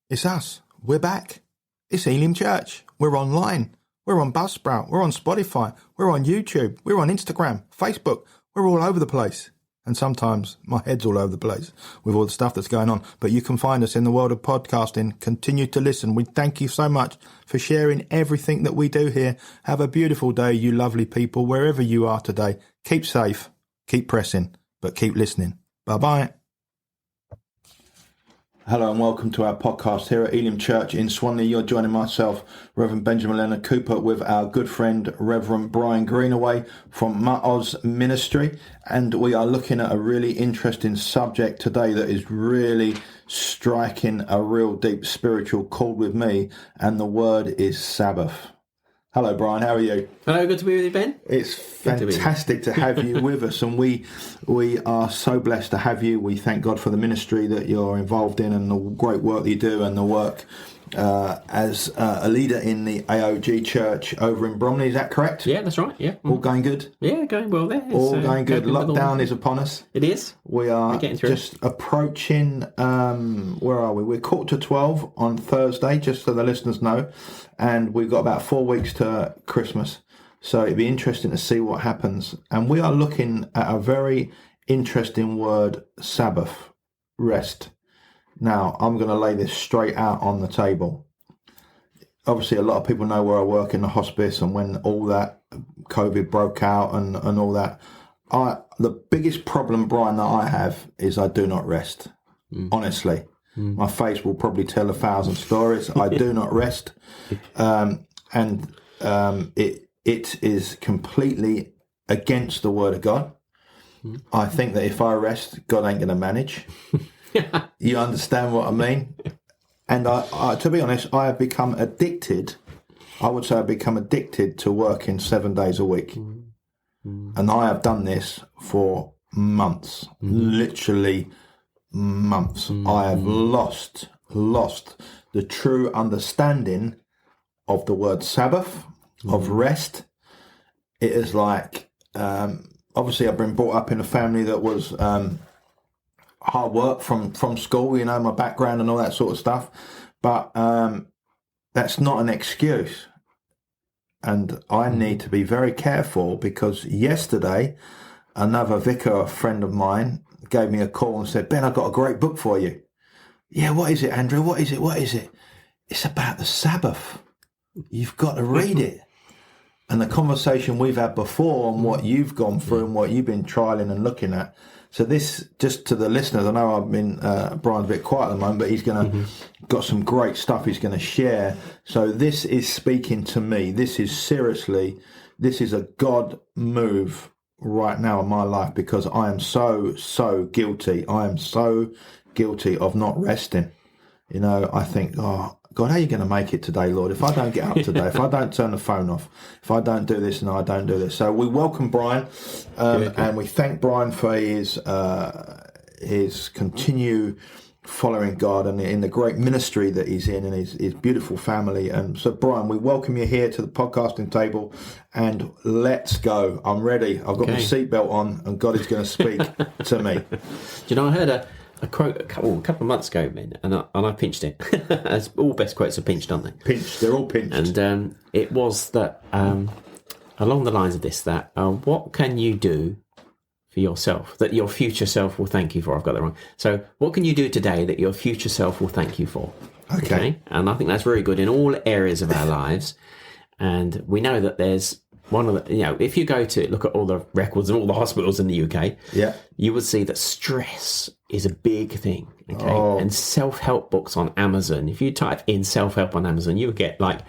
It's us. We're back. It's Elim Church. We're online. We're on Buzzsprout. We're on Spotify. We're on YouTube. We're on Instagram, Facebook. We're all over the place. And sometimes my head's all over the place with all the stuff that's going on. But you can find us in the world of podcasting. Continue to listen. We thank you so much for sharing everything that we do here. Have a beautiful day, you lovely people, wherever you are today. Keep safe, keep pressing, but keep listening. Bye-bye. Hello and welcome to our podcast here at Elim Church in Swanley. You're joining myself, Reverend Ben Cooper, with our good friend, Reverend Brian Greenaway from Maoz ministry. And we are looking at a really interesting subject today that is really striking a real deep spiritual chord with me. And the word is Sabbath. Hello, Brian. How are you? Hello, good to be with you, Ben. It's fantastic to have you with us, and we are so blessed to have you. We thank God for the ministry that you're involved in and the great work that you do and the work as a leader in the AOG church over in Bromley. Is that correct? Yeah, that's right. Yeah. All going good? Yeah, going well there. All going good. Lockdown is upon us. It is. We are just approaching, where are we? We're 11:45 on Thursday, just so the listeners know. And we've got about 4 weeks to Christmas. So it'd be interesting to see what happens. And we are looking at a very interesting word, Sabbath, rest. Now, I'm going to lay this straight out on the table. Obviously, a lot of people know where I work in the hospice, and when all that COVID broke out and all that, the biggest problem, Brian, that I have is I do not rest. Honestly. My face will probably tell 1,000 stories. I do not rest. It is completely against the word of God. I think that if I rest, God ain't going to manage. You understand what I mean? And I, to be honest, I have become addicted. I would say I've become addicted to working 7 days a week. And I have done this for months, literally months. I have lost the true understanding of the word Sabbath, of rest. It is like, obviously I've been brought up in a family that was hard work from school, you know, my background and all that sort of stuff. But that's not an excuse. And I need to be very careful, because yesterday, another vicar, a friend of mine, gave me a call and said, Ben, I've got a great book for you. Yeah, what is it, Andrew? What is it? It's about the Sabbath. You've got to read it. And the conversation we've had before on what you've gone through and what you've been trialing and looking at. So this, just to the listeners, I know I've been, Brian's a bit quiet at the moment, but he's going to, got some great stuff he's going to share. So this is speaking to me. This is a God move right now in my life, because I am so guilty. I am so guilty of not resting. You know, I think, oh, God, how are you going to make it today, Lord? If I don't get up today, if I don't turn the phone off, if I don't do this and I don't do this. So we welcome Brian, and we thank Brian for his continue following God and in the great ministry that he's in, and his beautiful family. And so, Brian, we welcome you here to the podcasting table, and let's go. I'm ready. I've got my seatbelt on, and God is going to speak to me. Do you know, I heard a quote a couple of months ago, man, and I pinched it. As all best quotes are pinched, aren't they? Pinched. They're all pinched. And it was that along the lines of this, that what can you do for yourself that your future self will thank you for? I've got that wrong. So what can you do today that your future self will thank you for? Okay. And I think that's very good in all areas of our lives. And we know that there's one of the, you know, if you go to look at all the records and all the hospitals in the UK, you would see that stress is a big thing. Okay. And self-help books on Amazon. If you type in self-help on Amazon, you would get like,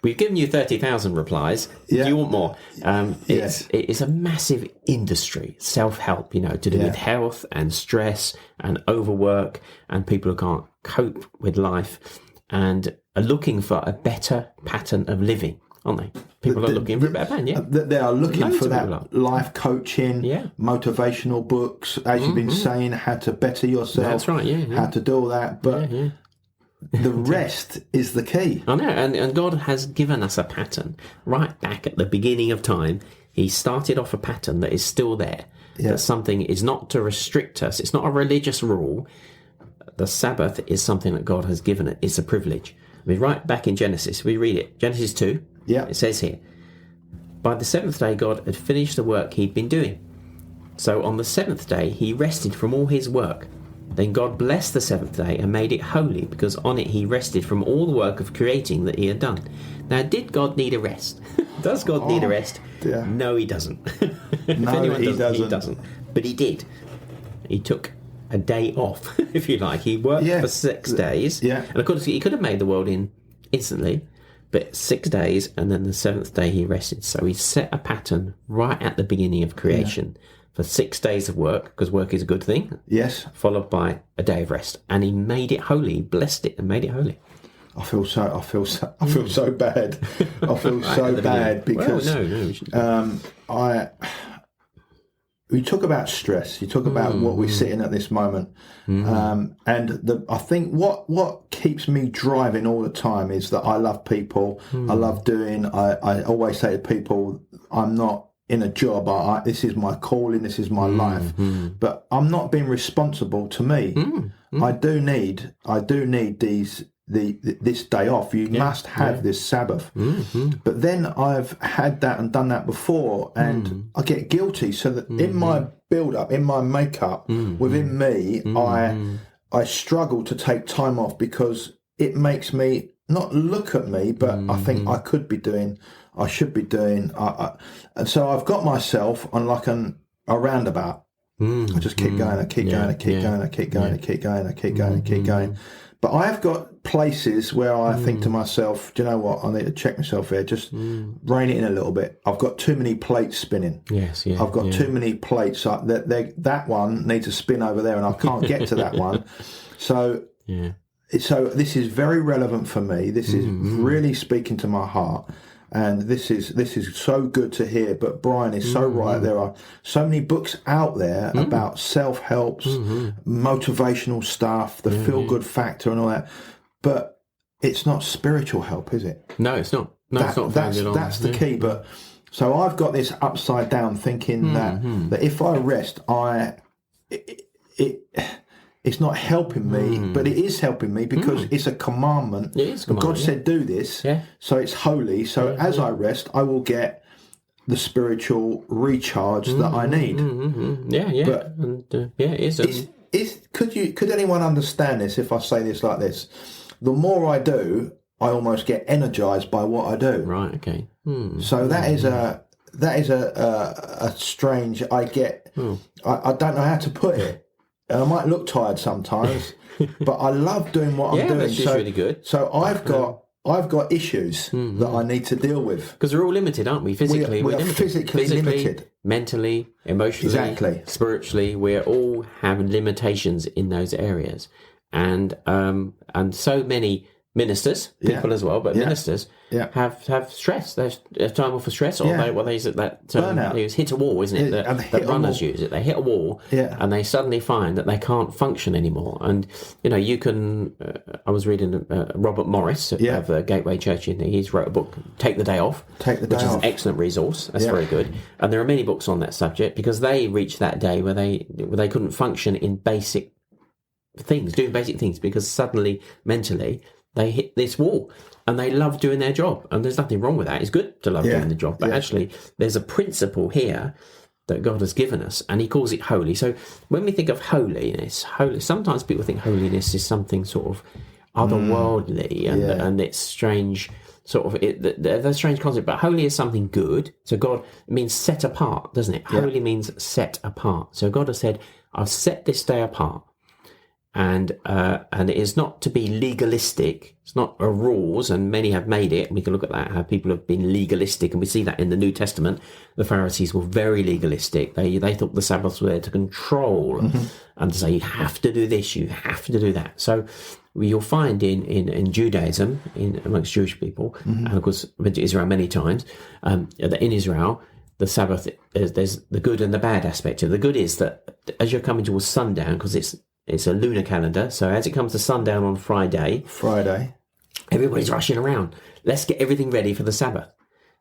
we've given you 30,000 replies. Do you want more? It's a massive industry, self-help, you know, to do with health and stress and overwork, and people who can't cope with life and are looking for a better pattern of living, aren't they? People are looking for a better pattern, They are looking for that life coaching, motivational books, as you've been saying, how to better yourself. That's right, how to do all that. But the rest is the key. I know, and God has given us a pattern right back at the beginning of time. He started off a pattern that is still there. That something is not to restrict us. It's not a religious rule. the Sabbath is something that God has given it. It's a privilege. I mean, right back in Genesis, we read it. Genesis 2, it says here, by the seventh day God had finished the work he'd been doing. So on the seventh day he rested from all his work. Then God blessed the seventh day and made it holy, because on it he rested from all the work of creating that he had done. Now, did God need a rest? Does God need a rest? Yeah. No, he doesn't. No, he doesn't. He doesn't. But he did. He took a day off, if you like. He worked for 6 days. Yeah. And of course, he could have made the world in instantly, but 6 days, and then the seventh day he rested. So he set a pattern right at the beginning of creation for 6 days of work, because work is a good thing. Yes. Followed by a day of rest. And he made it holy. He blessed it and made it holy. I feel so bad. I feel so bad because we talk about stress. You talk about what we're sitting at this moment, and I think what keeps me driving all the time is that I love people. I love doing. I always say to people, I'm not in a job. This is my calling. This is my life. But I'm not being responsible to me. I do need this day off. You must have this Sabbath. But then I've had that and done that before, and I get guilty. So that in my build-up, in my makeup, within me, I struggle to take time off, because it makes me not look at me, but I think I should be doing. And so I've got myself on like a roundabout. I just keep going, I keep going, I keep going, I keep going, I keep going, I keep going, I keep going. But I've got places where I think to myself, do you know what? I need to check myself here. Just rein it in a little bit. I've got too many plates spinning. Yes, yeah. I've got too many plates. That one needs to spin over there, and I can't get to that one. So this is very relevant for me. This is really speaking to my heart. And this is so good to hear. But Brian is so right. There are so many books out there about self-helps, motivational stuff, the feel-good factor and all that. But it's not spiritual help, is it? No, it's not. No, it's not. That's the key. But so I've got this upside down thinking that if I rest, it's not helping me, but it is helping me, because it's a commandment. It is a commandment, God said do this, so it's holy. So as I rest, I will get the spiritual recharge that I need. But it is. Could anyone understand this if I say this like this? The more I do, I almost get energized by what I do. Right. Okay. So that is a strange. I don't know how to put it. I might look tired sometimes, but I love doing what I'm doing. That's just really good. So I've got issues that I need to deal with, because we're all limited, aren't we? Physically, we're limited. Physically limited, mentally, emotionally, spiritually. We're all having limitations in those areas, and so many ministers, people as well, but ministers have stress. There's a time off for stress, or they use it, that burnout. It's hit a wall, isn't it? That runners use it. They hit a wall, and they suddenly find that they can't function anymore. And you can. I was reading Robert Morris of the Gateway Church. He's wrote a book, "Take the Day Off," which is an excellent resource. That's very good. And there are many books on that subject, because they reached that day where they couldn't function in basic things, doing basic things, because suddenly mentally they hit this wall, and they love doing their job. And there's nothing wrong with that. It's good to love doing the job. But actually, there's a principle here that God has given us, and he calls it holy. So when we think of holiness, sometimes people think holiness is something sort of otherworldly, and it's strange, sort of, there's a strange concept. But holy is something good. So God means set apart, doesn't it? Holy means set apart. So God has said, I've set this day apart. And it is not to be legalistic. It's not a rules, and many have made it. We can look at that, how people have been legalistic, and we see that in the New Testament. The Pharisees were very legalistic. They thought the Sabbath was there to control and to say, you have to do this, you have to do that. So you'll find in Judaism, amongst Jewish people, and of course Israel many times, that in Israel, the Sabbath, there's the good and the bad aspect of it. The good is that as you're coming towards sundown, because it's a lunar calendar, so as it comes to sundown on Friday, everybody's rushing around. Let's get everything ready for the Sabbath.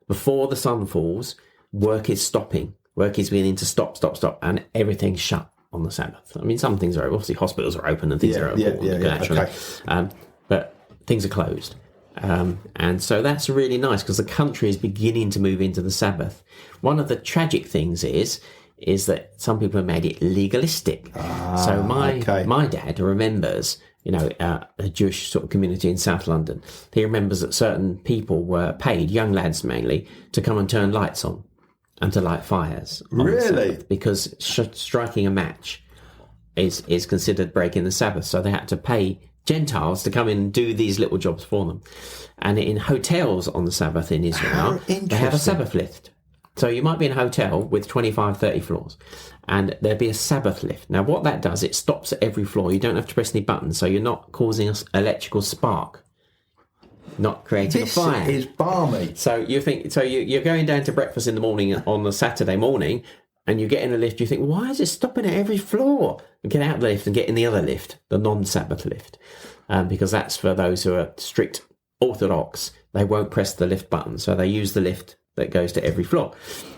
Before the sun falls, work is stopping. Work is beginning to stop, and everything's shut. on the Sabbath. I mean, some things are obviously hospitals are open and things are open naturally, okay. But things are closed. And so that's really nice because the country is beginning to move into the Sabbath. One of the tragic things is that some people have made it legalistic. So my dad remembers, a Jewish sort of community in South London. He remembers that certain people were paid, young lads mainly, to come and turn lights on and to light fires. Really? Because striking a match is considered breaking the Sabbath. So they had to pay Gentiles to come in and do these little jobs for them. And in hotels on the Sabbath in Israel, they have a Sabbath lift. So you might be in a hotel with 25, 30 floors, and there'd be a Sabbath lift. Now, what that does, it stops at every floor. You don't have to press any buttons, so you're not causing an electrical spark, not creating a fire. This is balmy. So you're going down to breakfast in the morning on the Saturday morning, and you get in a lift, you think, why is it stopping at every floor? And get out of the lift and get in the other lift, the non-Sabbath lift, because that's for those who are strict Orthodox. They won't press the lift button, so they use the lift that goes to every floor.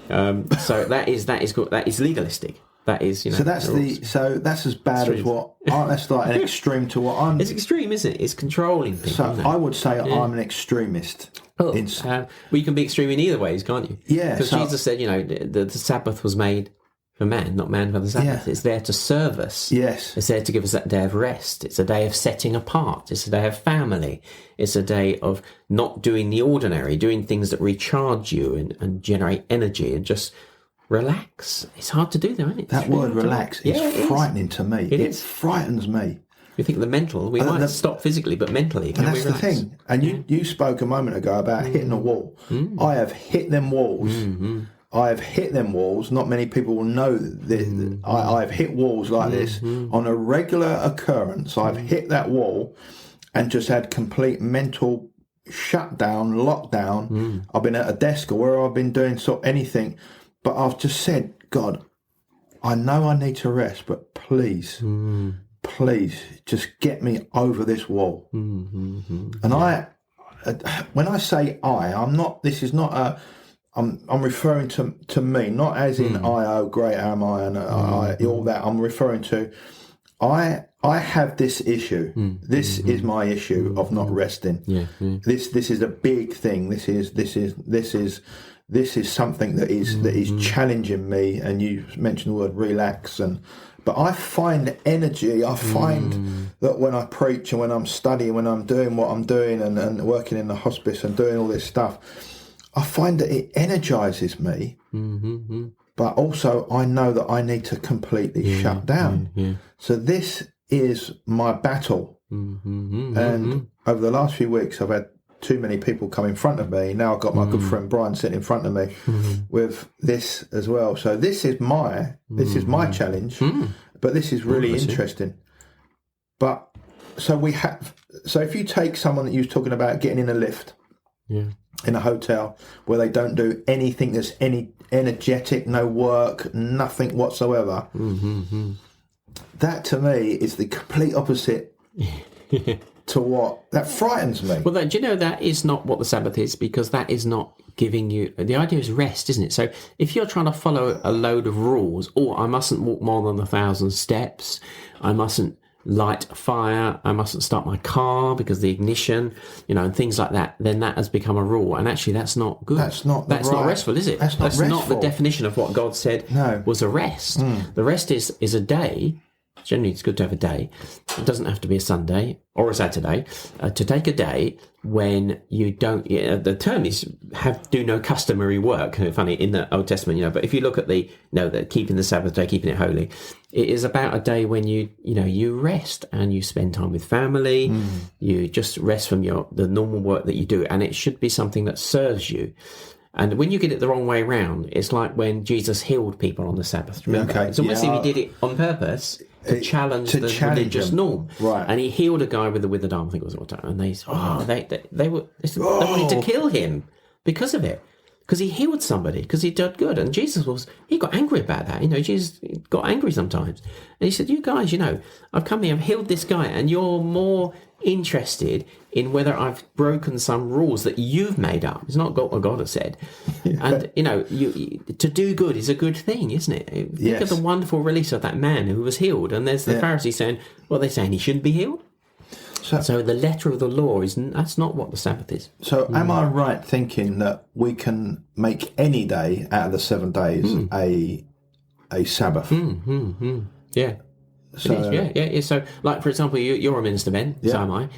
So that is legalistic. That is, So that's as bad as what. That's like an extreme to what I'm. It's extreme, isn't it? It's controlling people. So I would say I'm an extremist. Well, you can be extreme in either ways, can't you? Yeah. Because Jesus said, the Sabbath was made for man, not man for the Sabbath. It's there to serve us. Yes. It's there to give us that day of rest. It's a day of setting apart. It's a day of family. It's a day of not doing the ordinary, doing things that recharge you and generate energy and just relax. It's hard to do, though, isn't it? That word relax is frightening to me. It frightens me. You think the mental, we might stop physically, but mentally, can we relax? And that's the thing. And you spoke a moment ago about hitting a wall. I have hit them walls. I have hit them walls. Not many people will know that I've hit walls like this on a regular occurrence. I've hit that wall and just had complete mental shutdown, lockdown. I've been at a desk or where I've been doing anything, but I've just said, God, I know I need to rest, but please, just get me over this wall. And when I say I'm not. This is not a. I'm referring to me, not as in oh great am I and all that. I'm referring to I have this issue. This is my issue of not resting. This is a big thing. This is something that is challenging me. And you mentioned the word relax, but I find energy. I find that when I preach and when I'm studying, when I'm doing what I'm doing and working in the hospice and doing all this stuff, I find that it energizes me, but also I know that I need to completely shut down. So this is my battle. And over the last few weeks, I've had too many people come in front of me. Now I've got my good friend Brian sitting in front of me with this as well. So this is my challenge, but this is really interesting. But so if you take someone that you was talking about getting in a lift, in a hotel where they don't do anything that's any energetic, no work, nothing whatsoever. That to me is the complete opposite to what that frightens me. Well, do you know that is not what the Sabbath is, because that is not giving you. The idea is rest, isn't it? So if you're trying to follow a load of rules, I mustn't walk more than 1,000 steps, I mustn't light a fire, I mustn't start my car because the ignition, and things like that, then that has become a rule. And actually that's not good. That's not restful, is it? That's not the definition of what God said was a rest. The rest is a day. Generally it's good to have a day. It doesn't have to be a Sunday or a Saturday. To take a day when you don't, the term is do no customary work. Funny in the Old Testament, but if you look at the keeping the Sabbath day, keeping it holy, it is about a day when you rest and you spend time with family. You just rest from the normal work that you do, and it should be something that serves you. And when you get it the wrong way around, it's like when Jesus healed people on the Sabbath. Remember? It's almost like he did it on purpose to challenge the religious norm. Right. And he healed a guy with a withered arm, I think it was what time. And they wanted to kill him because of it. Because he healed somebody, because he did good. And Jesus he got angry about that. Jesus got angry sometimes. And he said, you guys, I've come here, I've healed this guy, and you're more interested in whether I've broken some rules that you've made up. It's not what God has said. And, to do good is a good thing, isn't it? Think of the wonderful release of that man who was healed. And there's the Pharisees saying, well, they're saying he shouldn't be healed. So the letter of the law, that's not what the Sabbath is. So am I right thinking that we can make any day out of the 7 days a Sabbath? Yeah. So, yeah. So, like, for example, you're a minister, Ben, so am I.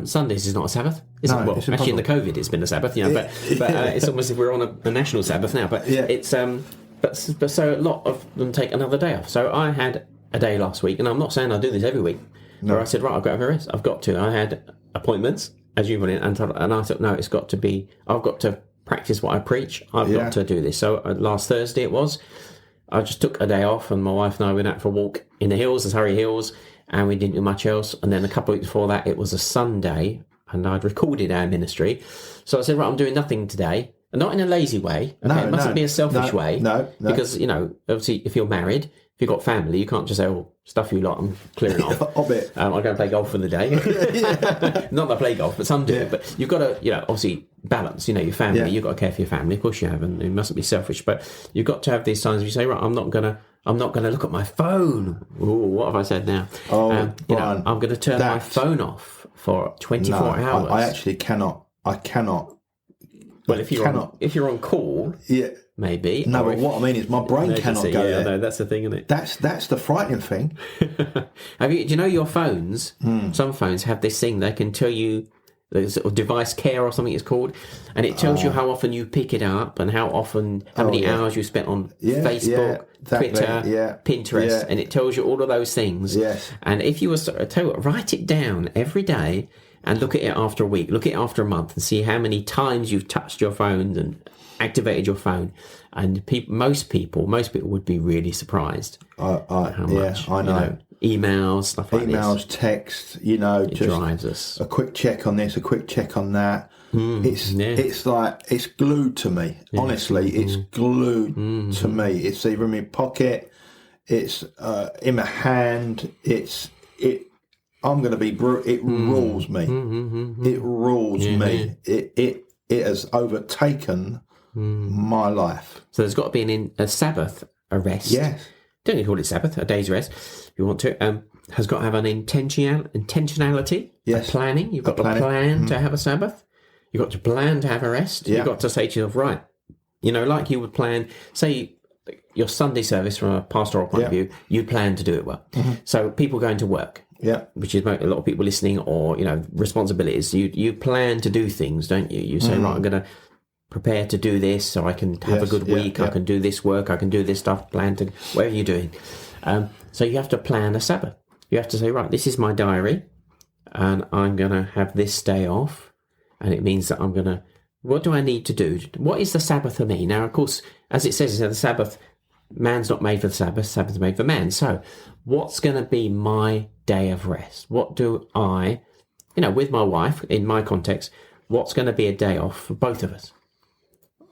Sundays is not a Sabbath. Well, actually, in the COVID, it's been a Sabbath, but it's almost as if we're on a national Sabbath now. But it's but so a lot of them take another day off. So I had a day last week, and I'm not saying I do this every week. Where I said, right, I've got to have a rest. I've got to. I had appointments, as you put it, and I thought, no, it's got to be. I've got to practice what I preach. I've got to do this. So last Thursday it was. I just took a day off, and my wife and I went out for a walk in the hills, the Surrey Hills, and we didn't do much else. And then a couple of weeks before that, it was a Sunday, and I'd recorded our ministry. So I said, right, I'm doing nothing today. And not in a lazy way. Okay? It mustn't be a selfish way. No. Because, obviously, if you're married, if you've got family, you can't just say, oh, stuff you lot, I'm clearing off. I'm going to play golf for the day. Not that I play golf, but some do. But you've got to, obviously balance, your family. You've got to care for your family. Of course you have, and you mustn't be selfish. But you've got to have these times where you say, right, I'm not going to look at my phone. Ooh, what have I said now? Brian, I'm going to turn my phone off for 24 hours. I actually cannot. I cannot. Well, if you're on call, maybe. No, but what I mean is my brain cannot go there. No, that's the thing, isn't it? That's the frightening thing. Do you know your phones? Some phones have this thing they can tell you, the sort of device care or something it's called, and it tells you how often you pick it up and how many hours you spent on Facebook, Twitter, Pinterest, and it tells you all of those things. Yes. And if you were to write it down every day and look at it after a week, look at it after a month, and see how many times you've touched your phone and activated your phone, and most people would be really surprised how much. I know. Emails, stuff like this. Emails, text, just drives us. A quick check on this, a quick check on that. It's like, it's glued to me. Yeah. Honestly, it's glued to me. It's either in my pocket, it's in my hand, I'm going to be brutal. It rules me. It rules me. It has overtaken my life. So there's got to be a Sabbath, a rest. Yes. Don't you call it Sabbath, a day's rest, if you want to. Has got to have an intentionality, a planning. You've got to plan to have a Sabbath. You've got to plan to have a rest. Yeah. You've got to say to yourself, right, like you would plan, say, your Sunday service from a pastoral point of view, you plan to do it well. So people going to work. Yeah, which is a lot of people listening, or responsibilities. You plan to do things, don't you? You say, right, I'm going to prepare to do this, so I can have a good week. I can do this work. I can do this stuff. Plan to whatever you're doing. So you have to plan a Sabbath. You have to say, right, this is my diary, and I'm going to have this day off, and it means that I'm going to. What do I need to do? What is the Sabbath for me? Now, of course, as it says, the Sabbath. Man's not made for the Sabbath. Sabbath's made for man. So, what's going to be my day of rest? What do I, with my wife, in my context, what's going to be a day off for both of us?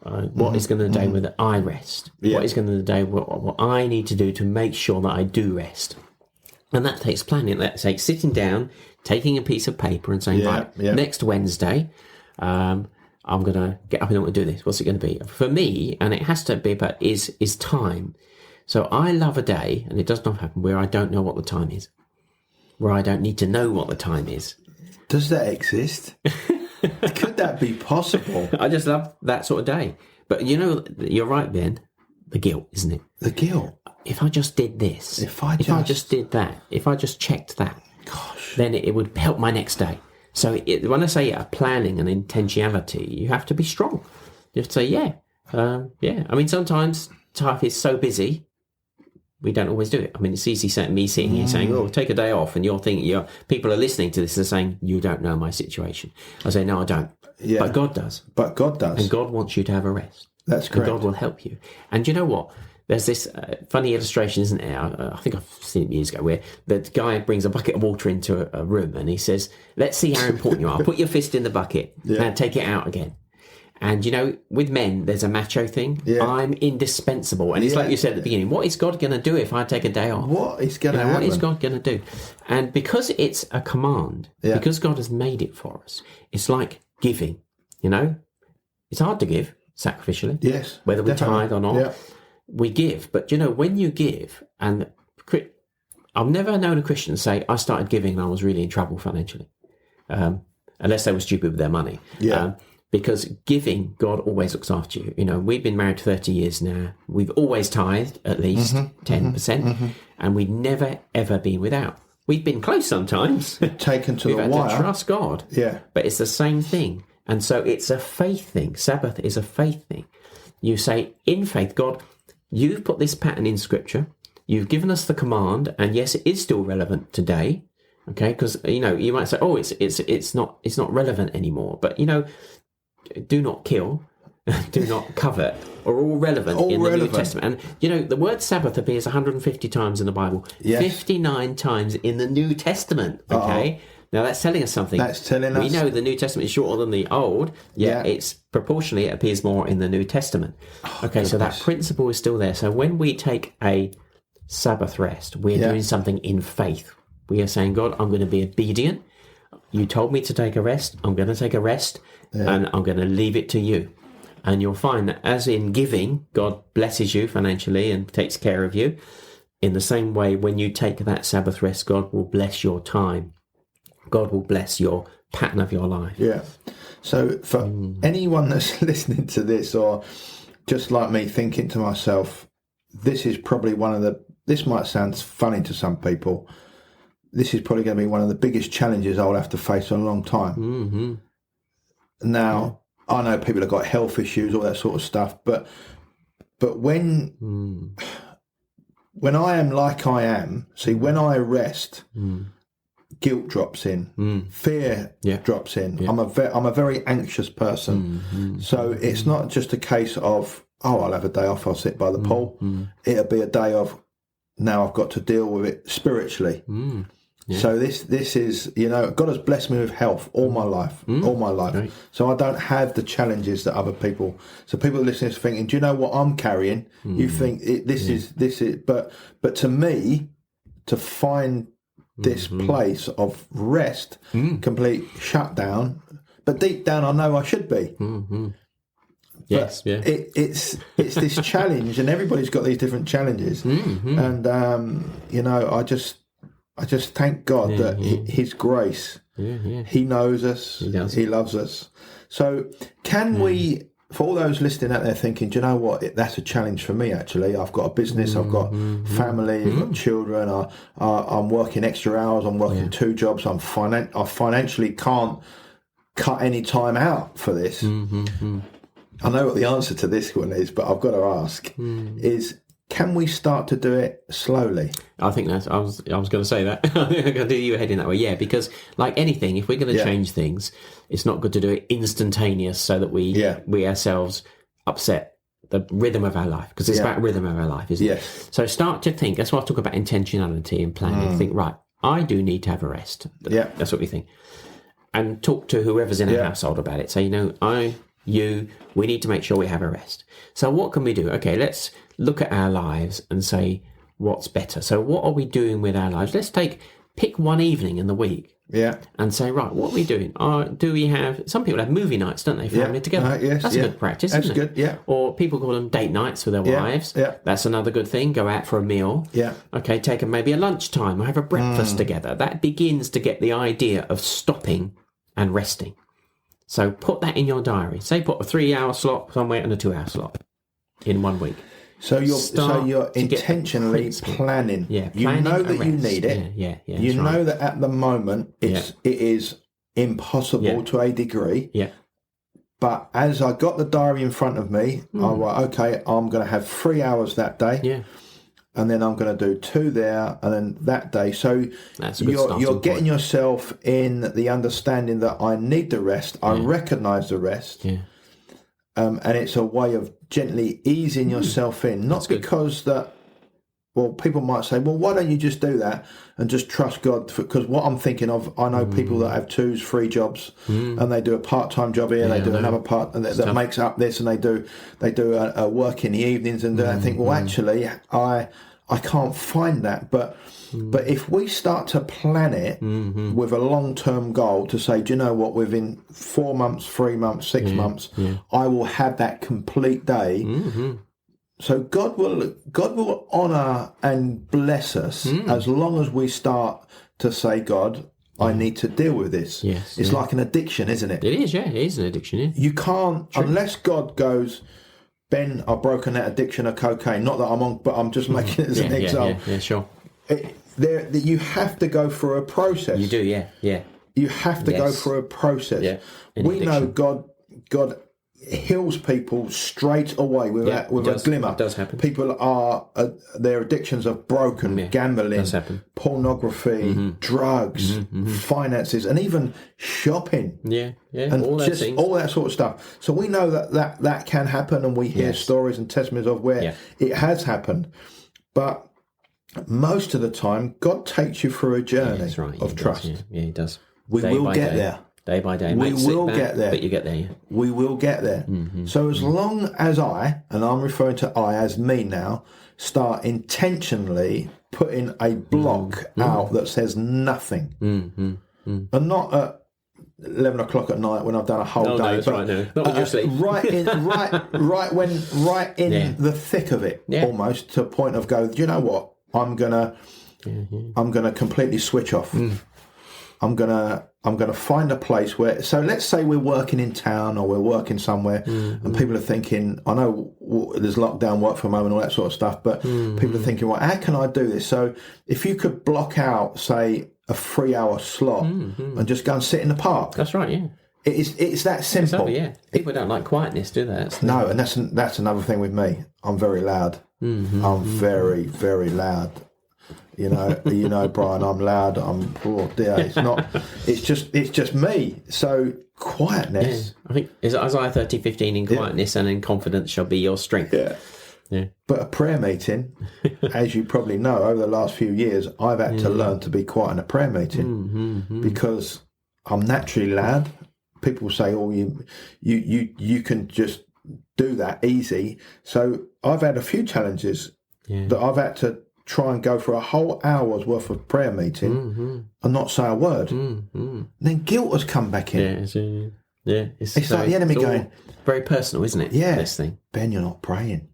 What is going to be the day where I rest? Yeah. What is going to be the day what I need to do to make sure that I do rest? And that takes planning. That takes sitting down, taking a piece of paper and saying, next Wednesday, I'm going to get up and I'm going to do this. What's it going to be? For me, and it has to be about, is time. So I love a day, and it does not happen, where I don't know what the time is. Where I don't need to know what the time is. Does that exist? Could that be possible? I just love that sort of day. But you're right, Ben. The guilt, isn't it? The guilt. If I just did this. If I just did that. If I just checked that. Gosh. Then it would help my next day. So when I say planning and intentionality, you have to be strong. You have to say, I mean, sometimes life is so busy, we don't always do it. I mean, it's easy me sitting here saying, oh, take a day off, and you're thinking, people are listening to this and saying, you don't know my situation. I say, no, I don't. Yeah. But God does. And God wants you to have a rest. That's correct. And God will help you. And you know what? There's this funny illustration, isn't there? I think I've seen it years ago, where the guy brings a bucket of water into a room and he says, let's see how important you are. Put your fist in the bucket and take it out again. And, with men, there's a macho thing. Yeah. I'm indispensable. And it's like you said at the beginning, what is God going to do if I take a day off? What is going to happen? What is God going to do? And because it's a command, because God has made it for us, it's like giving, It's hard to give sacrificially. Yes. Whether we definitely. tithe or not. Yeah. We give. But, when you give, and I've never known a Christian say, I started giving and I was really in trouble financially. Unless they were stupid with their money. Yeah. Because giving, God always looks after you. We've been married 30 years now. We've always tithed at least 10%, and we've never, ever been without. We've been close sometimes. Taken to We've the had wire. to trust God. Yeah. But it's the same thing. And so it's a faith thing. Sabbath is a faith thing. You say, in faith, God, you've put this pattern in Scripture. You've given us the command, and yes, it is still relevant today. Okay, because you might say, "Oh, it's not relevant anymore." But do not kill, do not covet, are all relevant in the New Testament. And the word Sabbath appears 150 times in the Bible, 59 times in the New Testament. Okay, now that's telling us something. That's telling us. We know the New Testament is shorter than the Old. It's proportionally it appears more in the New Testament. Okay, so that principle is still there. So when we take a Sabbath rest, we're doing something in faith. We are saying, God, I'm going to be obedient. You told me to take a rest. I'm going to take a rest, and I'm going to leave it to you. And you'll find that as in giving, God blesses you financially and takes care of you. In the same way, when you take that Sabbath rest, God will bless your time. God will bless your pattern of your life. Yeah. So for anyone that's listening to this, or just like me thinking to myself, this is probably this might sound funny to some people, this is probably going to be one of the biggest challenges I'll have to face in a long time. Mm-hmm. Now, I know people have got health issues, all that sort of stuff, but when I am like I am, see, when I rest, guilt drops in, fear drops in. Yeah. I'm a very anxious person, so it's not just a case of, I'll have a day off, I'll sit by the pool. It'll be a day of, now I've got to deal with it spiritually. Yeah. So this is, God has blessed me with health all my life. Right. So I don't have the challenges that other people. So people listening to thinking, do you know what I'm carrying? You think this is, but to me, to find this place of rest, complete shutdown, but deep down I know I should be. Yes, it's this challenge, and everybody's got these different challenges, and I just thank God that His grace, He knows us, He loves us. So can we, for all those listening out there thinking, do you know what, that's a challenge for me actually. I've got a business, I've got family, I've got children, I'm working extra hours, I'm working 2 jobs, I financially can't cut any time out for this. I know what the answer to this one is, but I've got to ask, is can we start to do it slowly? I think I was going to say that. I think I'm going to do you heading that way. Yeah, because like anything, if we're going to change things, it's not good to do it instantaneous so that we ourselves upset the rhythm of our life, because it's about rhythm of our life, isn't it? So start to think. That's why I talk about intentionality and planning. Think, right, I do need to have a rest. That's what we think. And talk to whoever's in our household about it. Say, we need to make sure we have a rest. So what can we do? Okay, let's look at our lives and say what's better. So what are we doing with our lives? Let's pick one evening in the week and say, right, what are we doing? Do we have, some people have movie nights, don't they, family together? That's a good practice, isn't it? That's good, Or people call them date nights with their wives. That's another good thing. Go out for a meal. Okay, take maybe a lunchtime or have a breakfast together. That begins to get the idea of stopping and resting. So put that in your diary. Say put a 3-hour slot somewhere and a 2-hour slot in 1 week. So you're intentionally planning. You know that you need it. You know that at the moment it is impossible to a degree. But as I got the diary in front of me, I'm like, okay, I'm going to have 3 hours that day. And then I'm going to do 2 there, and then that day. So you're getting yourself in the understanding that I need the rest. I recognise the rest. And it's a way of gently easing yourself in. Not because that well, people might say, well, why don't you just do that and just trust God? Because what I'm thinking of, I know people that have 2, 3 jobs, and they do a part-time job here, they do another part, and that makes up this, and they do a work in the evenings, and I think, well, actually, I can't find that, but if we start to plan it with a long-term goal to say, do you know what, within 4 months, 3 months, 6 months, I will have that complete day. So God will honour and bless us as long as we start to say, God, I need to deal with this. Yes, it's like an addiction, isn't it? It is, it is an addiction. Yeah. You can't, unless God goes, Ben, I've broken that addiction of cocaine. Not that I'm on, but I'm just making it as an example. Yeah, sure. You have to go through a process. You do, yeah. You have to go through a process. Yeah. We know God heals people straight away with a glimmer. It does happen. People are their addictions are broken. Gambling, pornography, drugs, finances, and even shopping. And all that sort of stuff. So we know that can happen, and we hear stories and testimonies of where it has happened. But most of the time, God takes you through a journey of trust. Yeah, He does. We will get there. Day by day. We will get there. But you get there, yeah. We will get there. So as long as and I'm referring to I as me now, start intentionally putting a block out that says nothing. And not at 11 o'clock at night when I've done a whole day. No, that's right, no. Not when you're asleep. Right in the thick of it, almost, to a point of go, do you know what? I'm gonna completely switch off. I'm gonna find a place where. So let's say we're working in town or we're working somewhere, and people are thinking, I know there's lockdown, work from home, and all that sort of stuff, but people are thinking, well, how can I do this? So if you could block out, say, a 3-hour slot and just go and sit in the park. That's right, yeah. It's that simple. People don't like quietness, do they? No, and that's another thing with me. I'm very loud. I'm very, very loud. You know, Brian, I'm loud. It's not. It's just me. So quietness. I think is Isaiah 30:15. In quietness and in confidence shall be your strength. Yeah. But a prayer meeting, as you probably know, over the last few years, I've had to learn to be quiet in a prayer meeting because I'm naturally loud. People say, "Oh, you can just do that easy." So I've had a few challenges that I've had to try and go for a whole hour's worth of prayer meeting and not say a word. Then guilt has come back in. It's like the enemy going, very personal, isn't it? Yeah, this thing. Ben, you're not praying.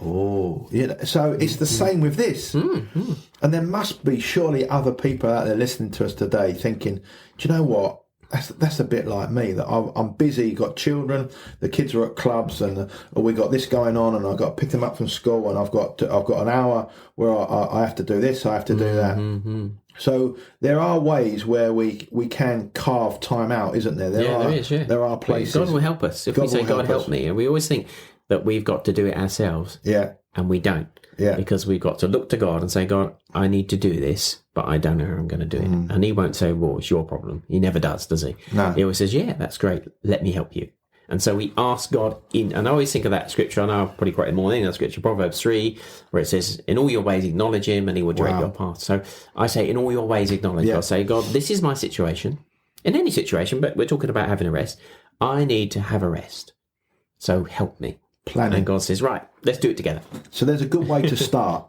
Oh, so it's the same with this. And there must be surely other people out there listening to us today thinking, do you know what? That's a bit like me, that I'm busy, got children, the kids are at clubs, and we got this going on, and I've got to pick them up from school, and I've got an hour where I have to do this, I have to do that. So there are ways where we can carve time out, isn't there? There is. There are places. God will help us. If we say, God help me, and we always think that we've got to do it ourselves, and we don't. Because we've got to look to God and say, God, I need to do this, but I don't know how I'm going to do it. And He won't say, well, it's your problem. He never does he? No. He always says, yeah, that's great. Let me help you. And so we ask God and I always think of that scripture. I know I've probably quoted more than that scripture, Proverbs 3, where it says, in all your ways acknowledge Him and He will direct your path. So I say, in all your ways acknowledge. I say, God, this is my situation. In any situation, but we're talking about having a rest. I need to have a rest. So help me. Planning. And God says, right, let's do it together. So there's a good way to start.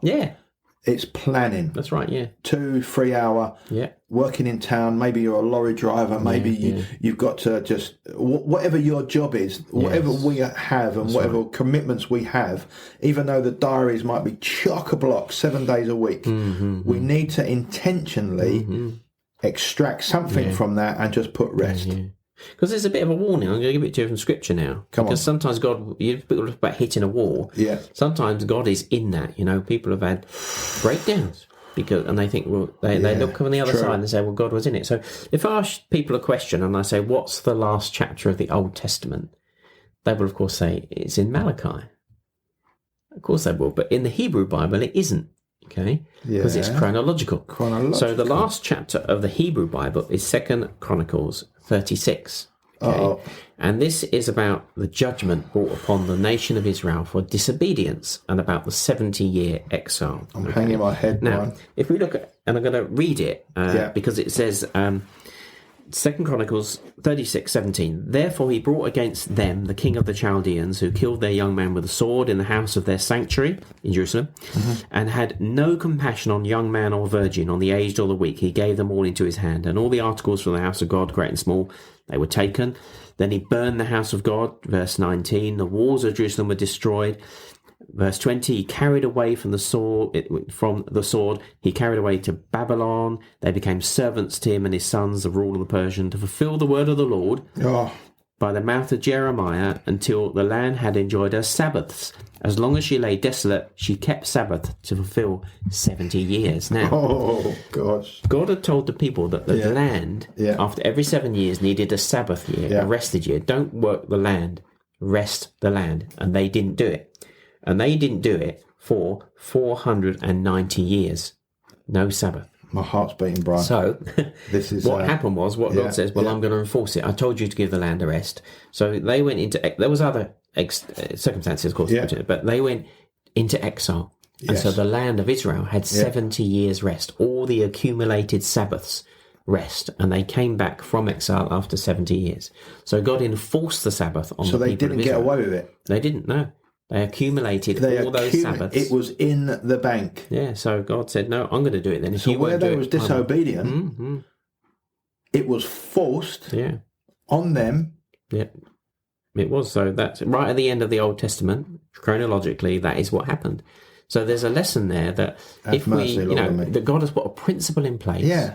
It's planning. That's right, 2-3 hour. Working in town. Maybe you're a lorry driver. Maybe you've got to just, whatever your job is, whatever we have and whatever commitments we have, even though the diaries might be chock-a-block 7 days a week, we need to intentionally extract something from that and just put rest. Because there's a bit of a warning. I'm going to give it to you from Scripture now. Because sometimes God, people talk about hitting a wall. Sometimes God is in that. People have had breakdowns and they think, well, they look on the other side and they say, well, God was in it. So if I ask people a question and I say, what's the last chapter of the Old Testament? They will, of course, say it's in Malachi. Of course they will, but in the Hebrew Bible, it isn't. Okay, because it's chronological. So the last chapter of the Hebrew Bible is 2 Chronicles 36. Okay? And this is about the judgment brought upon the nation of Israel for disobedience and about the 70-year exile. I'm hanging my head now. Brian. If we look at, and I'm going to read it because it says, 2 Chronicles 36:17. Therefore he brought against them the king of the Chaldeans, who killed their young man with a sword in the house of their sanctuary in Jerusalem, and had no compassion on young man or virgin, on the aged or the weak. He gave them all into his hand, and all the articles from the house of God, great and small, they were taken. Then he burned the house of God. Verse 19. The walls of Jerusalem were destroyed. Verse 20, he carried away from the sword, he carried away to Babylon. They became servants to him and his sons, the rule of the Persian, to fulfill the word of the Lord by the mouth of Jeremiah, until the land had enjoyed her Sabbaths. As long as she lay desolate, she kept Sabbath to fulfill 70 years. Now, God had told the people that the land, after every 7 years, needed a Sabbath year, a rested year. Don't work the land, rest the land. And they didn't do it. And they didn't do it for 490 years. No Sabbath. My heart's beating, Brian. So, this is what happened was, God says, I'm going to enforce it. I told you to give the land a rest. So they went into, there was other circumstances, of course, but they went into exile. And so the land of Israel had 70 years rest, all the accumulated Sabbaths rest, and they came back from exile after 70 years. So God enforced the Sabbath on the people of Israel. So they didn't get away with it? They didn't, no. They accumulated all those Sabbaths. It was in the bank. Yeah, so God said, no, I'm going to do it then. If so where they was disobedient, it was forced on them. Yeah, it was. So that's right at the end of the Old Testament, chronologically, that is what happened. So there's a lesson there that if we, that God has put a principle in place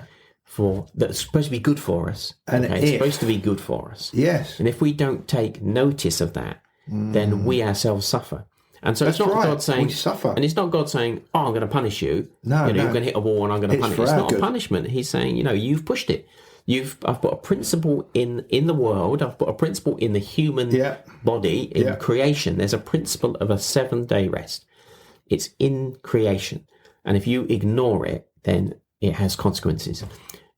that's supposed to be good for us. And it's supposed to be good for us. Yes. And if we don't take notice of that, then we ourselves suffer. And so it's not God saying, we suffer. And it's not God saying, I'm going to punish you. No, you're going to hit a wall and I'm going to punish you. It's not a punishment. He's saying, you've pushed it. I've put a principle in the world. I've put a principle in the human body, in creation. There's a principle of a 7-day rest. It's in creation. And if you ignore it, then it has consequences.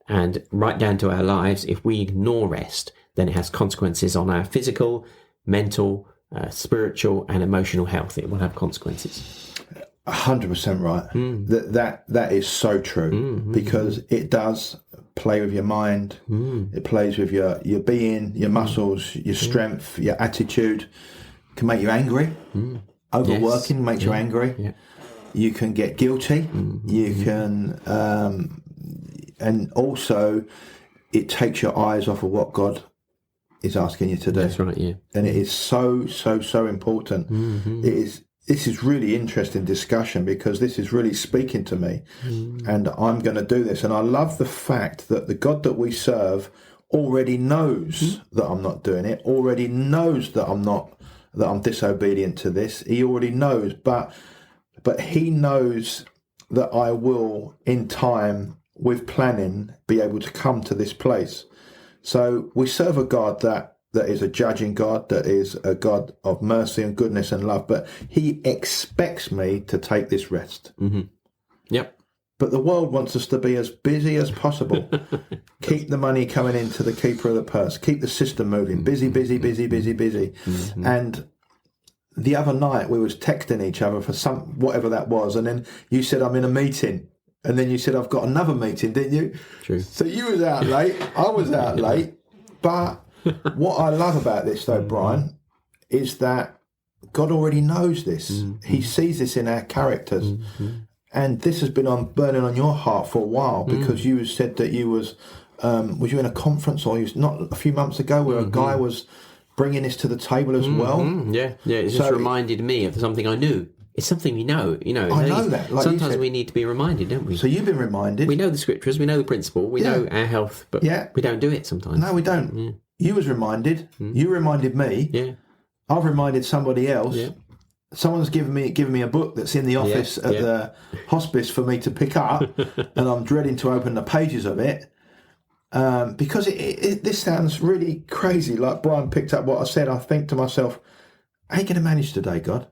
And right down to our lives, if we ignore rest, then it has consequences on our physical, mental, spiritual and emotional health. It will have consequences. 100% right. That is so true, because it does play with your mind. It plays with your being, your muscles, your strength, your attitude. It can make you angry. Overworking makes you angry. You can get guilty. You can and also it takes your eyes off of what God is asking you to do. That's right, yeah. And it is so important. This is really interesting discussion, because this is really speaking to me, and I'm going to do this. And I love the fact that the God that we serve already knows that I'm not doing it, already knows that I'm disobedient to this. He already knows, but he knows that I will, in time, with planning, be able to come to this place. So we serve a God that is a judging God, that is a God of mercy and goodness and love, but he expects me to take this rest. Yep. But the world wants us to be as busy as possible. Keep the money coming into the keeper of the purse. Keep the system moving. Busy. And the other night we was texting each other for whatever that was, and then you said, I'm in a meeting. And then you said, I've got another meeting, didn't you? True. So you was out late, I was out late. But what I love about this, though, Brian, is that God already knows this. He sees this in our characters. And this has been burning on your heart for a while, because you said that you was you in a conference, or you was not a few months ago, where a guy was bringing this to the table as well? Yeah, it just reminded me of something I knew. It's something we know, I know that. Like sometimes we need to be reminded, don't we? So you've been reminded. We know the scriptures, we know the principle, we know our health, but we don't do it sometimes. No, we don't. Yeah. You was reminded. You reminded me. Yeah. I've reminded somebody else. Yeah. Someone's given me a book that's in the office at the hospice for me to pick up, and I'm dreading to open the pages of it. Because this sounds really crazy. Like Brian picked up what I said. I think to myself, I ain't going to manage today, God.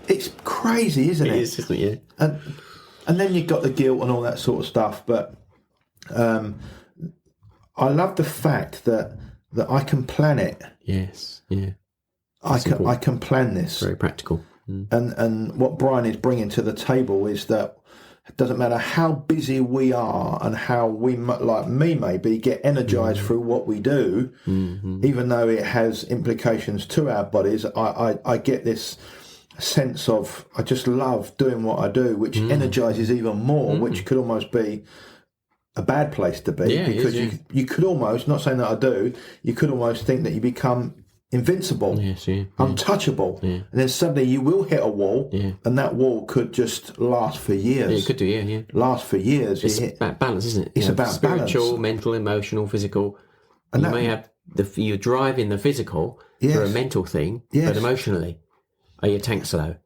It's crazy, isn't it? It is, isn't it? Yeah. And then you've got the guilt and all that sort of stuff. But I love the fact that I can plan it. Yes, yeah. I can plan this. Very practical. And what Brian is bringing to the table is that it doesn't matter how busy we are and how we, like me maybe, get energized through what we do, even though it has implications to our bodies. I get this sense of, I just love doing what I do, which energizes even more, which could almost be a bad place to be, because you could almost, not saying that I do, you could almost think that you become invincible, untouchable, and then suddenly you will hit a wall, and that wall could just last for years. Yeah, it could do, last for years. It's about balance, isn't it? It's about spiritual, balance. mental, emotional, physical. And you that, may have you drive in the physical for a mental thing, but emotionally, are your tanks low?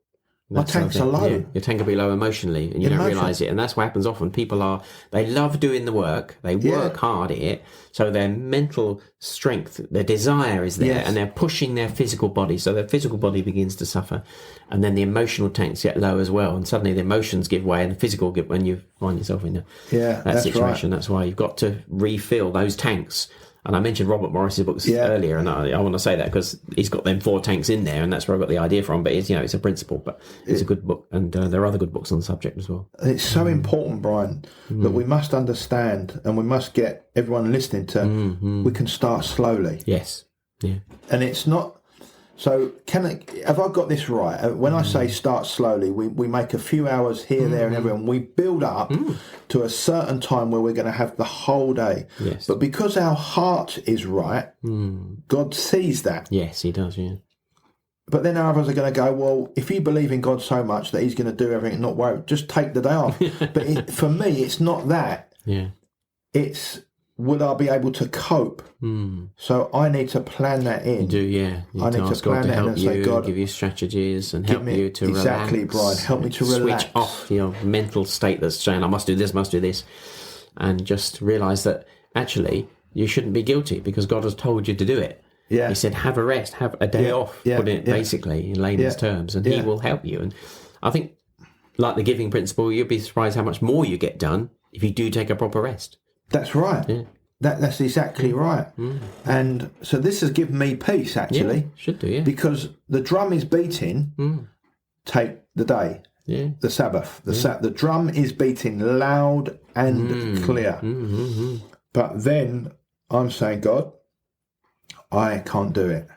My tanks are low. Yeah, your tank will be low emotionally, and you don't realise it. And that's what happens often. People they love doing the work. They work hard at it. So their mental strength, their desire is there, and they're pushing their physical body. So their physical body begins to suffer. And then the emotional tanks get low as well. And suddenly the emotions give way and the physical give when you find yourself in that situation. Right. That's why you've got to refill those tanks. And I mentioned Robert Morris's books earlier, and I want to say that because he's got them 4 tanks in there, and that's where I got the idea from. But it's it's a principle, but it's a good book, and there are other good books on the subject as well. It's so important, Brian, that we must understand, and we must get everyone listening to. We can start slowly. Yes, yeah, and it's not. So have I got this right? When I say start slowly, we make a few hours here, there and everywhere, and we build up to a certain time where we're going to have the whole day. Yes. But because our heart is right, God sees that. Yes, he does, yeah. But then others are going to go, well, if you believe in God so much that he's going to do everything and not worry, just take the day off. But for me, it's not that. Yeah. It's, will I be able to cope? So I need to plan that in. You do, yeah. I need to plan that in and say, God, give you strategies and help you to relax. Exactly, Brian. Help me to relax. Switch off your mental state that's saying, I must do this, and just realise that actually you shouldn't be guilty because God has told you to do it. Yeah. He said, have a rest, have a day off, put it basically in layman's terms, and he will help you. And I think, like the giving principle, you'll be surprised how much more you get done if you do take a proper rest. That's right. Yeah. That's exactly right. And so this has given me peace, actually. Yeah, should do, yeah. Because the drum is beating, take the day, the Sabbath. The drum is beating loud and clear. But then I'm saying, God, I can't do it.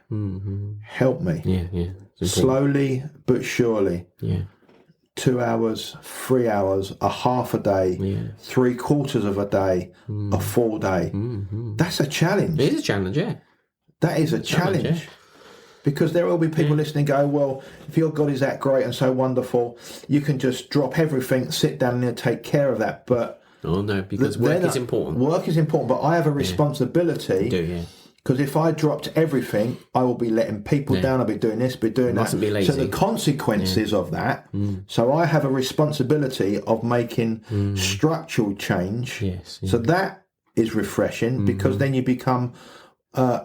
Help me. Yeah. Slowly but surely. Yeah. 2 hours, 3 hours, a half a day, 3/4 of a day, a full day. That's a challenge. It is a challenge, yeah. That is a challenge. Because there will be people listening go, well, if your God is that great and so wonderful, you can just drop everything, sit down and take care of that. But oh no, because work is important. Work is important, but I have a responsibility. You do, yeah. Because if I dropped everything, I will be letting people down. I'll be doing this, be doing Mustn't that. Be lazy. So the consequences of that. So I have a responsibility of making structural change. Yes. So that is refreshing because then you become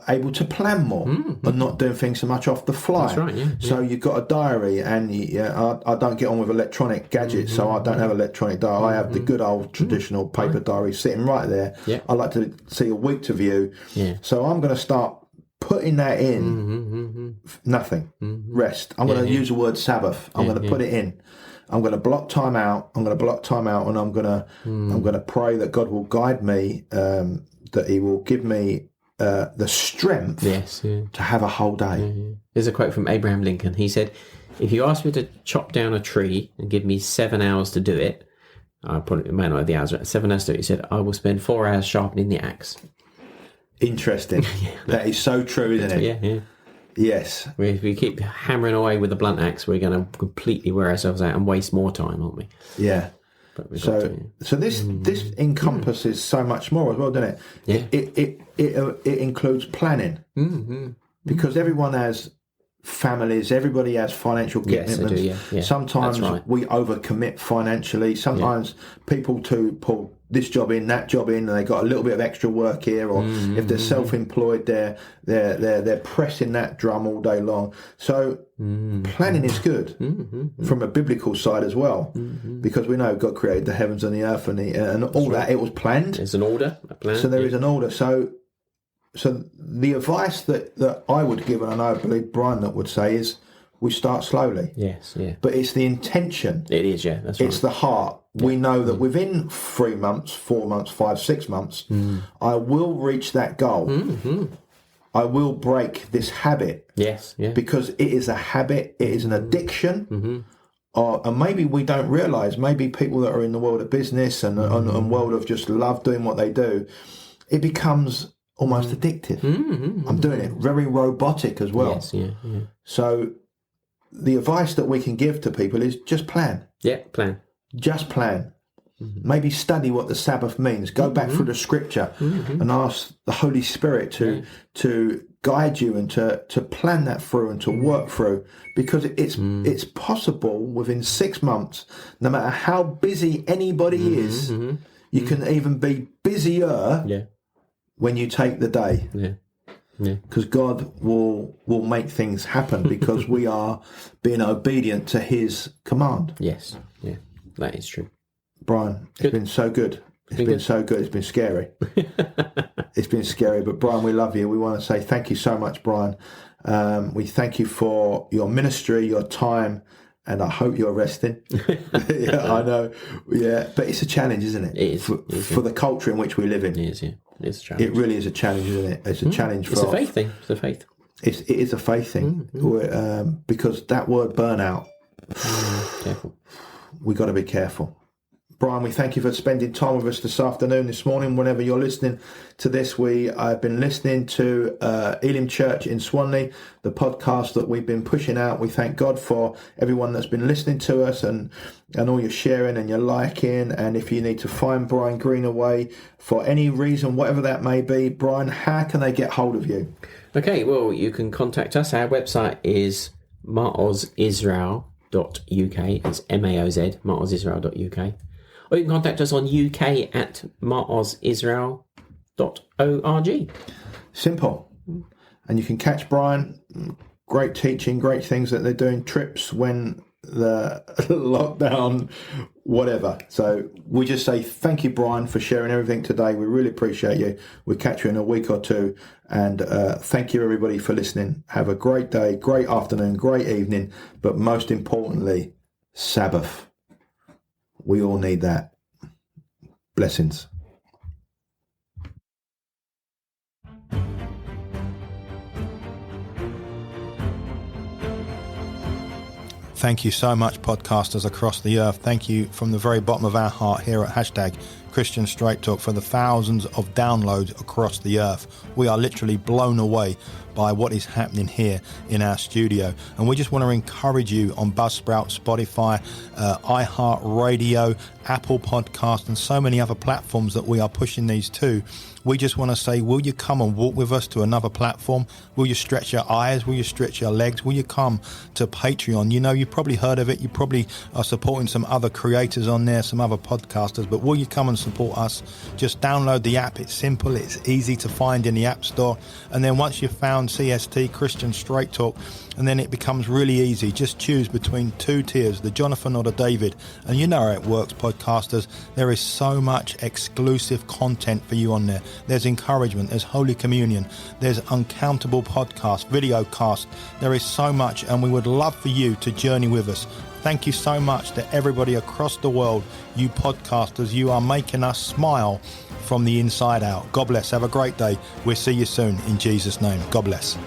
able to plan more and not doing things so much off the fly. That's right, yeah. So you've got a diary, and I don't get on with electronic gadgets, so I don't have electronic diary. I have the good old traditional paper diary sitting right there. Yeah. I like to see a week to view. Yeah. So I'm going to start putting that in. Nothing. Rest. I'm going to use the word Sabbath. I'm going to put it in. I'm going to block time out. And I'm going to pray that God will guide me, that he will give me the strength to have a whole day. There's a quote from Abraham Lincoln. He said, if you ask me to chop down a tree and give me 7 hours to do it, I probably may not have the hours, 7 hours to do it, he said, I will spend 4 hours sharpening the axe. Interesting. That is so true, isn't it? Yeah. Yes. If we keep hammering away with the blunt axe, we're going to completely wear ourselves out and waste more time, aren't we? Yeah. So this encompasses so much more as well, doesn't it? Yeah. It includes planning, because everyone has families, everybody has financial commitments. Yes, they do, yeah. Sometimes we overcommit financially. Sometimes people pull this job in, that job in, and they got a little bit of extra work here, or if they're self-employed, they're pressing that drum all day long. So planning is good from a biblical side as well, because we know God created the heavens and the earth and all that. It was planned. There's an order, a plan. So there is an order. So the advice that I would give, and I believe Brian that would say, is we start slowly. Yes, yeah. But it's the intention. It is, yeah, that's right. It's the heart. Yeah. We know that within 3 months, 4 months, 5, 6 months, I will reach that goal. I will break this habit. Yes, yeah. Because it is a habit, it is an addiction. And maybe we don't realise, maybe people that are in the world of business and world of just love doing what they do, it becomes almost addictive. I'm doing it very robotic as well. Yes, yeah, yeah. So the advice that we can give to people is just plan. Yeah, plan. Just plan. Maybe study what the Sabbath means. Go back through the scripture and ask the Holy Spirit to guide you and to plan that through and to work through, because it's possible within 6 months, no matter how busy anybody is, you can even be busier when you take the day. Because God will make things happen because we are being obedient to His command. Yes, yeah, that is true. Brian, it's been so good. It's been so good. It's been scary. It's been scary, but Brian, we love you. We want to say thank you so much, Brian. We thank you for your ministry, your time, and I hope you're resting. Yeah, I know. Yeah, but it's a challenge, isn't it? It is. For the culture in which we live in. It is, yeah. It is a challenge. It really is a challenge, isn't it? It's a challenge for It's a faith thing. It's a faith. It is a faith thing. Because that word burnout, Careful. We've got to be careful. Brian, we thank you for spending time with us this afternoon, this morning, whenever you're listening to this. I've been listening to Elim Church in Swanley, the podcast that we've been pushing out. We thank God for everyone that's been listening to us and all your sharing and your liking. And if you need to find Brian Greenaway for any reason, whatever that may be, Brian, how can they get hold of you? Okay, well, you can contact us. Our website is maozisrael.uk. It's MAOZ, maozisrael.uk. Or you can contact us on uk@maozisrael.org. Simple. And you can catch Brian. Great teaching, great things that they're doing, trips when the lockdown, whatever. So we just say thank you, Brian, for sharing everything today. We really appreciate you. We'll catch you in a week or two. And thank you, everybody, for listening. Have a great day, great afternoon, great evening. But most importantly, Sabbath. We all need that. Blessings. Thank you so much, podcasters across the earth. Thank you from the very bottom of our heart here at #Christian Straight Talk for the thousands of downloads across the earth. We are literally blown away by what is happening here in our studio. And we just want to encourage you on Buzzsprout, Spotify, iHeartRadio, Apple Podcast, and so many other platforms that we are pushing these to. We just want to say, will you come and walk with us to another platform? Will you stretch your eyes? Will you stretch your legs? Will you come to Patreon? You know, you've probably heard of it. You probably are supporting some other creators on there, some other podcasters, but will you come and support us? Just download the app. It's simple. It's easy to find in the App Store. And then once you've found CST, Christian Straight Talk, and then it becomes really easy. Just choose between two tiers, the Jonathan or the David. And you know how it works, podcasters. There is so much exclusive content for you on there. There's encouragement, there's Holy Communion, there's uncountable podcasts, video casts. There is so much, and we would love for you to journey with us. Thank you so much to everybody across the world, you podcasters. You are making us smile from the inside out. God bless. Have a great day. We'll see you soon in Jesus' name. God bless.